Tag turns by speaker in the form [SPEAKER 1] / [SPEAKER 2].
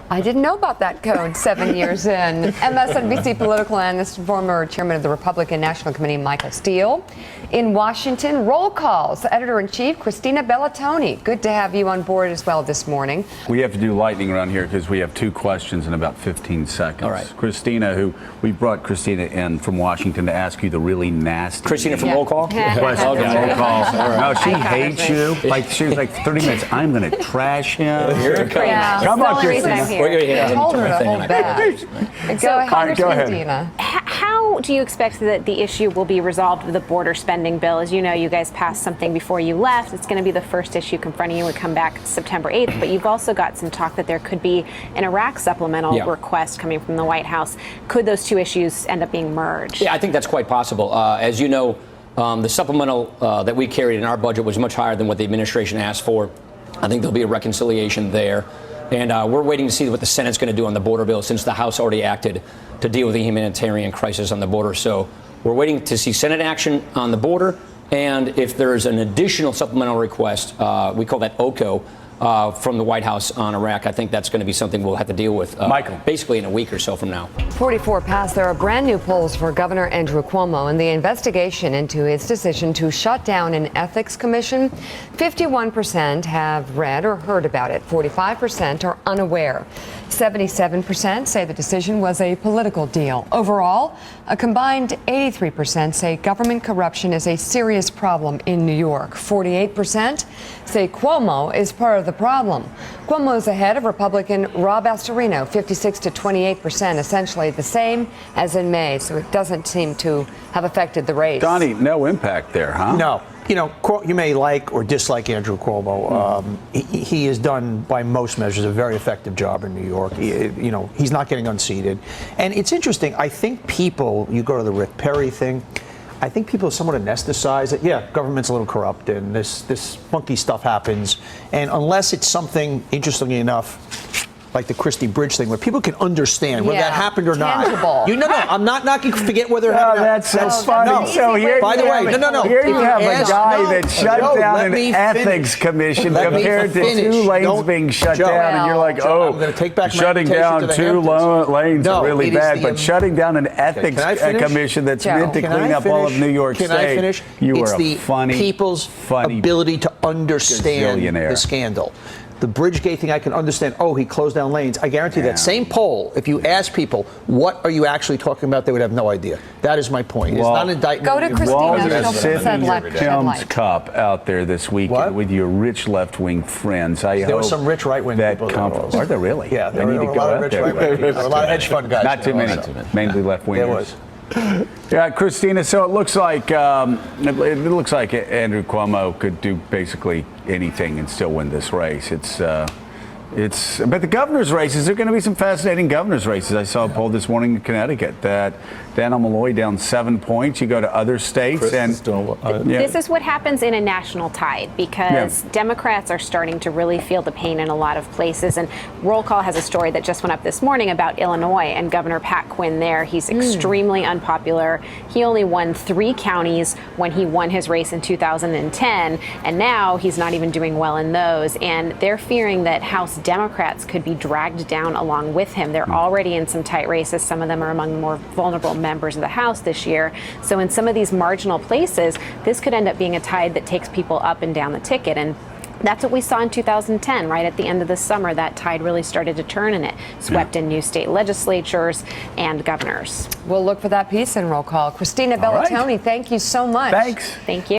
[SPEAKER 1] I didn't know about that code 7 years in. MSNBC political analyst, former chairman of the Republican National Committee, Michael Steele. In Washington, roll calls. Editor-in-chief, Christina Bellantoni. Good to have you on board as well this morning.
[SPEAKER 2] We have to do lightning around here because we have 2 questions in about 15 seconds.
[SPEAKER 3] All right.
[SPEAKER 2] Christina, we brought Christina in from Washington to ask you the really nasty.
[SPEAKER 3] Christina from Roll Call?
[SPEAKER 2] Question from Roll Call. No, she hates you. Like, she was like 30 minutes. I'm going to trash him.
[SPEAKER 1] Yeah,
[SPEAKER 2] Come on, Christina.
[SPEAKER 1] I told her to hold back. Go ahead,
[SPEAKER 2] go ahead.
[SPEAKER 1] Christina.
[SPEAKER 4] How do you expect that the issue will be resolved with the border spending bill? As you know, you guys passed something before you left. It's going to be the first issue confronting you. Would come back September 8th. But you've also got some talk that there could be an Iraq supplemental request coming from the White House. Could those 2 issues end up being merged?
[SPEAKER 3] Yeah, I think that's quite possible. As you know, the supplemental that we carried in our budget was much higher than what the administration asked for. I think there'll be a reconciliation there. And we're waiting to see what the Senate's going to do on the border bill, since the House already acted to deal with the humanitarian crisis on the border. So we're waiting to see Senate action on the border. And if there's an additional supplemental request, we call that OCO, from the White House on Iraq, I think that's going to be something we'll have to deal with basically in a week or so from now.
[SPEAKER 1] 44 past. There are brand new polls for Governor Andrew Cuomo in the investigation into his decision to shut down an ethics commission. 51% have read or heard about it. 45% are unaware. 77% say the decision was a political deal. Overall, a combined 83% say government corruption is a serious problem in New York. 48% say Cuomo is part of the problem. Cuomo is ahead of Republican Rob Astorino, 56 to 28%, essentially the same as in May. So it doesn't seem to have affected the race.
[SPEAKER 2] Donnie, no impact there, huh?
[SPEAKER 5] No. You know, you may like or dislike Andrew Cuomo. He has done, by most measures, a very effective job in New York. He's not getting unseated. And it's interesting. I think people, you go to the Rick Perry thing, I think people somewhat anesthetize it. Yeah, government's a little corrupt and this funky stuff happens. And unless it's something, interestingly enough, like the Christie Bridge thing, where people can understand whether that happened or
[SPEAKER 1] tangible.
[SPEAKER 5] not. I'm not knocking. Forget whether it happened.
[SPEAKER 2] That's funny.
[SPEAKER 5] No.
[SPEAKER 2] So here,
[SPEAKER 5] by the way, no.
[SPEAKER 2] Here you have a guy that shut down an ethics commission compared to 2 lanes being shut down, and you're like,
[SPEAKER 5] I'm going to take back my
[SPEAKER 2] shutting down 2 lanes is really bad, but shutting down an ethics commission that's meant to clean up all of New York State.
[SPEAKER 5] Can I finish?
[SPEAKER 2] You
[SPEAKER 5] it's
[SPEAKER 2] are
[SPEAKER 5] the
[SPEAKER 2] a funny,
[SPEAKER 5] people's ability to understand the scandal. The Bridgegate thing, I can understand. Oh, he closed down lanes. I guarantee that same poll, if you ask people, what are you actually talking about, they would have no idea. That is my point. It's not an indictment.
[SPEAKER 1] Go to Christina.
[SPEAKER 2] Films Cup out there this weekend with your rich left-wing friends.
[SPEAKER 5] There were some rich right-wing people.
[SPEAKER 2] Are there really?
[SPEAKER 5] Yeah, there
[SPEAKER 2] need
[SPEAKER 5] were
[SPEAKER 2] to
[SPEAKER 5] a
[SPEAKER 2] go
[SPEAKER 5] lot of
[SPEAKER 2] out
[SPEAKER 5] rich
[SPEAKER 2] there.
[SPEAKER 5] right-wing people. A lot of hedge fund guys.
[SPEAKER 2] Not too many. Mainly left-wingers.
[SPEAKER 5] There was.
[SPEAKER 2] Yeah, Christina. So it looks like Andrew Cuomo could do basically anything and still win this race. But the governor's races, there are going to be some fascinating governor's races. I saw a poll this morning in Connecticut that Daniel Malloy down 7 points. You go to other states
[SPEAKER 4] This is what happens in a national tide, because Democrats are starting to really feel the pain in a lot of places. And Roll Call has a story that just went up this morning about Illinois and Governor Pat Quinn there. He's extremely unpopular. He only won 3 counties when he won his race in 2010, and now he's not even doing well in those. And they're fearing that House Democrats could be dragged down along with him. They're already in some tight races. Some of them are among the more vulnerable members of the House this year. So in some of these marginal places, this could end up being a tide that takes people up and down the ticket. And that's what we saw in 2010, right at the end of the summer. That tide really started to turn, and it swept in new state legislatures and governors.
[SPEAKER 1] We'll look for that piece in Roll Call. Christina Bellantoni, thank you so much.
[SPEAKER 2] Thanks.
[SPEAKER 4] Thank you.